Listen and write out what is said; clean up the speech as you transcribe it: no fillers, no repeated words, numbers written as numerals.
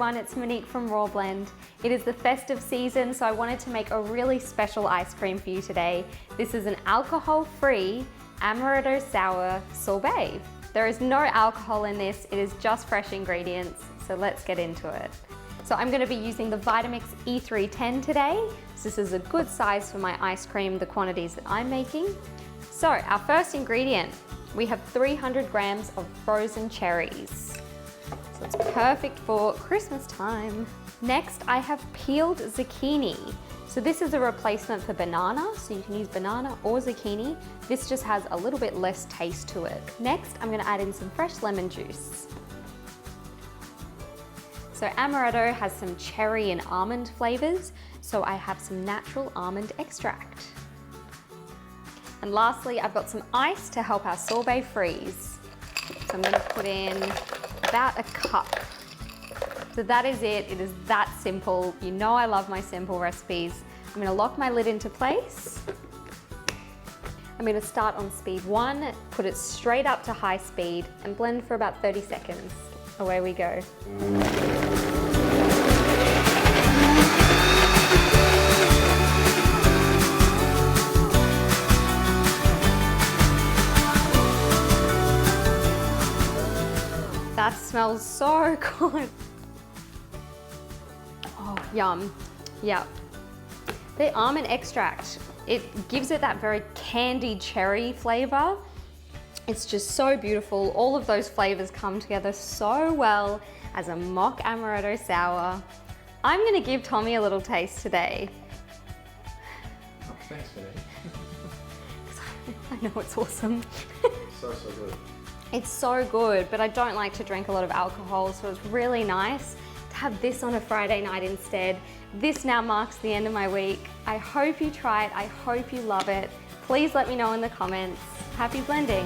everyone, it's Monique from Raw Blend. It is the festive season, so I wanted to make a really special ice cream for you today. This is an alcohol-free Amaretto Sour Sorbet. There is no alcohol in this, it is just fresh ingredients, so let's get into it. So I'm going to be using the Vitamix A3500 today. So this is a good size for my ice cream, the quantities that I'm making. So our first ingredient, we have 300 grams of frozen cherries. So it's perfect for Christmas time. Next, I have peeled zucchini. So this is a replacement for banana, so you can use banana or zucchini. This just has a little bit less taste to it. Next, I'm gonna add in some fresh lemon juice. So Amaretto has some cherry and almond flavors, so I have some natural almond extract. And lastly, I've got some ice to help our sorbet freeze. So I'm gonna put in about a cup. So that is it. It is that simple. You know I love my simple recipes. I'm gonna lock my lid into place. I'm gonna start on speed 1, put it straight up to high speed, and blend for about 30 seconds. Away we go. That smells so good. Oh, yum. Yep. The almond extract, it gives it that very candied cherry flavor. It's just so beautiful. All of those flavors come together so well as a mock Amaretto sour. I'm gonna give Tommy a little taste today. Oh, thanks, Monique. I know it's awesome. So good. It's so good, but I don't like to drink a lot of alcohol, so it's really nice to have this on a Friday night instead. This now marks the end of my week. I hope you try it. I hope you love it. Please let me know in the comments. Happy blending.